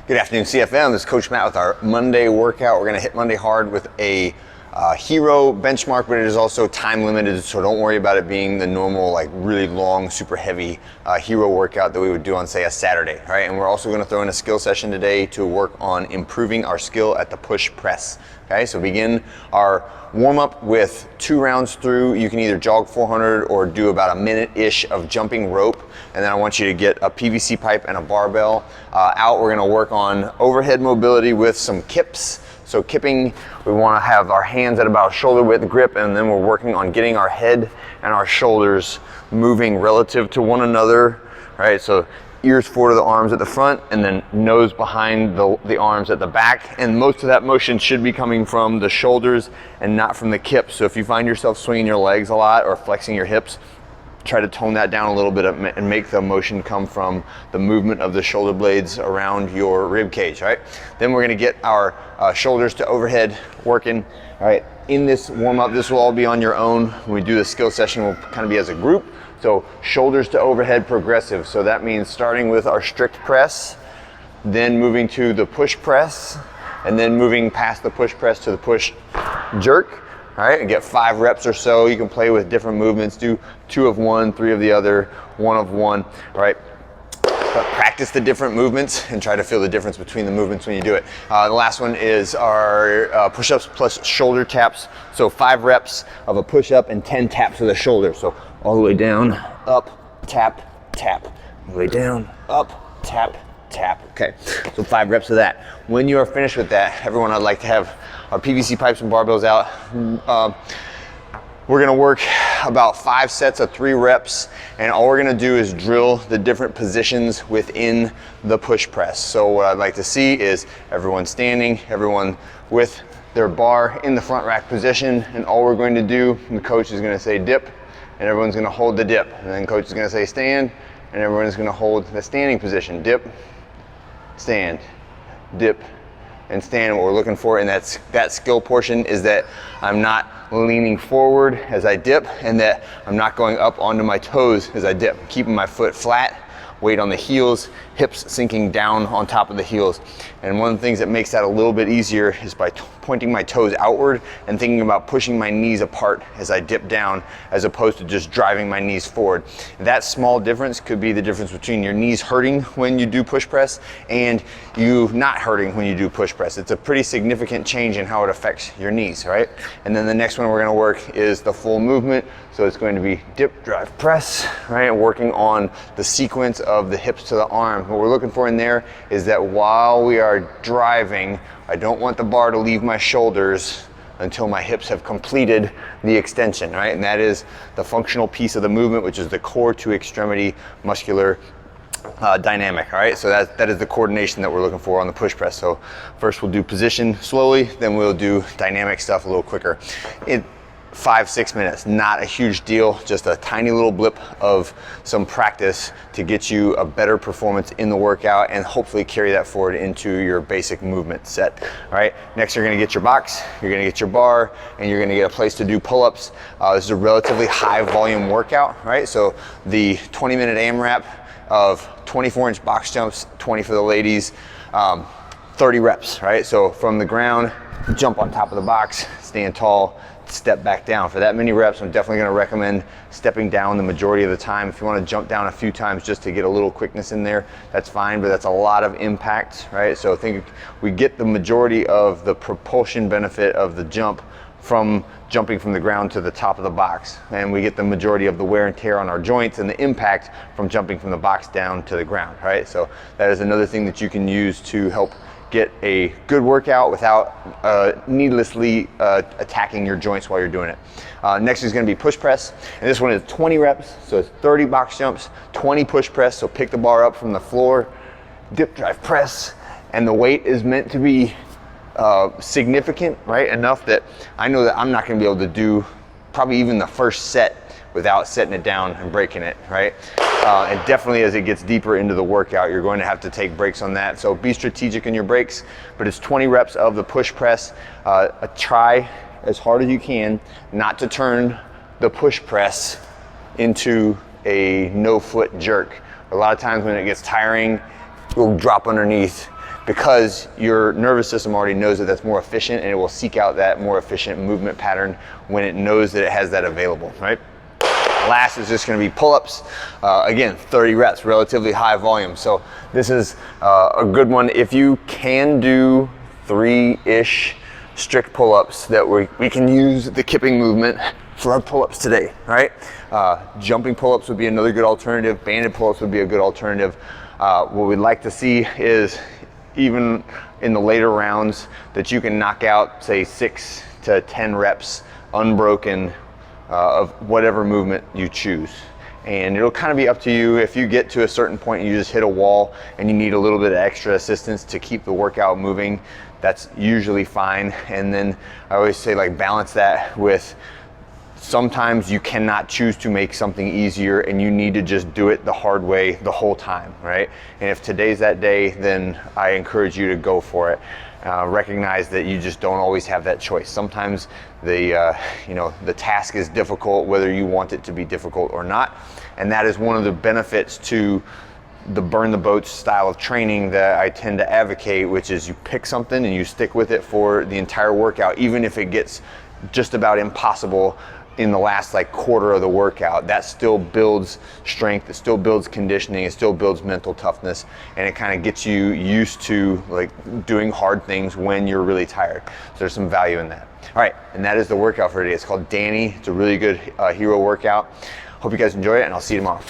Good afternoon, CFM. This is Coach Matt with our Monday workout. We're going to hit Monday hard with a hero benchmark, but it is also time limited, so don't worry about it being the normal, like really long, super heavy hero workout that we would do on, say, a Saturday, right? And we're also going to throw in a skill session today to work on improving our skill at the push press. Okay, so begin our warm up with 2 rounds through. You can either jog 400 or do about a minute-ish of jumping rope. And then I want you to get a PVC pipe and a barbell out. We're gonna work on overhead mobility with some kips. So kipping, we wanna have our hands at about shoulder width grip, and then we're working on getting our head and our shoulders moving relative to one another, right? So ears forward of the arms at the front, and then nose behind the arms at the back. And most of that motion should be coming from the shoulders and not from the kips. So if you find yourself swinging your legs a lot or flexing your hips, try to tone that down a little bit and make the motion come from the movement of the shoulder blades around your rib cage, right? Then we're gonna get our shoulders to overhead working, all right? In this warm up, this will all be on your own. When we do the skill session, we'll kind of be as a group. So shoulders to overhead progressive. So that means starting with our strict press, then moving to the push press, and then moving past the push press to the push jerk. All right, and get 5 reps or so. You can play with different movements. Do 2 of one, 3 of the other, 1 of one. All right. But practice the different movements and try to feel the difference between the movements when you do it. The last one is our push-ups plus shoulder taps. So 5 reps of a push-up and 10 taps of the shoulder. So all the way down, up, tap, tap. All the way down, up, tap, tap. Okay, so 5 reps of that. When you are finished with that, everyone, I'd like to have our PVC pipes and barbells out. We're gonna work about 5 sets of 3 reps, and all we're gonna do is drill the different positions within the push press. So what I'd like to see is everyone standing, everyone with their bar in the front rack position, and all we're going to do, the coach is gonna say dip, and everyone's gonna hold the dip. And then coach is gonna say stand, and everyone is gonna hold the standing position. Dip, stand, dip, and stand. What we're looking for in that skill portion is that I'm not leaning forward as I dip, and that I'm not going up onto my toes as I dip. Keeping my foot flat, weight on the heels, hips sinking down on top of the heels. And one of the things that makes that a little bit easier is by pointing my toes outward and thinking about pushing my knees apart as I dip down, as opposed to just driving my knees forward. That small difference could be the difference between your knees hurting when you do push press and you not hurting when you do push press. It's a pretty significant change in how it affects your knees, right? And then the next one we're gonna work is the full movement. So it's going to be dip, drive, press, right? And working on the sequence of the hips to the arm. What we're looking for in there is that while we are driving, I don't want the bar to leave my shoulders until my hips have completed the extension, right? And that is the functional piece of the movement, which is the core to extremity muscular dynamic, all right? So that is the coordination that we're looking for on the push press. So first we'll do position slowly, then we'll do dynamic stuff a little quicker. 5-6 minutes, not a huge deal, just a tiny little blip of some practice to get you a better performance in the workout and hopefully carry that forward into your basic movement set. All right, next you're gonna get your box, you're gonna get your bar, and you're gonna get a place to do pull-ups. This is a relatively high volume workout, right? So the 20-minute AMRAP of 24-inch box jumps, 20 for the ladies, 30 reps, right? So from the ground, jump on top of the box, stand tall, step back down. For that many reps, I'm definitely going to recommend stepping down the majority of the time. If you want to jump down a few times just to get a little quickness in there, that's fine, but that's a lot of impact, right? So I think we get the majority of the propulsion benefit of the jump from jumping from the ground to the top of the box, and we get the majority of the wear and tear on our joints and the impact from jumping from the box down to the ground, right? So that is another thing that you can use to help get a good workout without needlessly attacking your joints while you're doing it. Next is gonna be push press, and this one is 20 reps, so it's 30 box jumps, 20 push press, so pick the bar up from the floor, dip, drive, press, and the weight is meant to be significant, right? Enough that I know that I'm not gonna be able to do probably even the first set without setting it down and breaking it, right? And definitely as it gets deeper into the workout, you're going to have to take breaks on that. So be strategic in your breaks, but it's 20 reps of the push press. Try as hard as you can not to turn the push press into a no foot jerk. A lot of times when it gets tiring, you'll drop underneath, because your nervous system already knows that that's more efficient, and it will seek out that more efficient movement pattern when it knows that it has that available, right? Last is just going to be pull-ups. Again, 30 reps, relatively high volume. So this is a good one. If you can do 3-ish strict pull-ups, that we can use the kipping movement for our pull-ups today, right? Jumping pull-ups would be another good alternative. Banded pull-ups would be a good alternative. What we'd like to see is, even in the later rounds, that you can knock out, say, 6 to 10 reps unbroken of whatever movement you choose. And it'll kind of be up to you. If you get to a certain point and you just hit a wall and you need a little bit of extra assistance to keep the workout moving, that's usually fine. And then I always say, like, balance that with, sometimes you cannot choose to make something easier and you need to just do it the hard way the whole time, right? And if today's that day, then I encourage you to go for it. Recognize that you just don't always have that choice. Sometimes the task is difficult, whether you want it to be difficult or not. And that is one of the benefits to the burn the boats style of training that I tend to advocate, which is you pick something and you stick with it for the entire workout, even if it gets just about impossible in the last quarter of the workout. That still builds strength, it still builds conditioning, it still builds mental toughness, and it kind of gets you used to doing hard things when you're really tired. So there's some value in that. All right, and that is the workout for today. It's called Danny. It's a really good hero workout. Hope you guys enjoy it, and I'll see you tomorrow.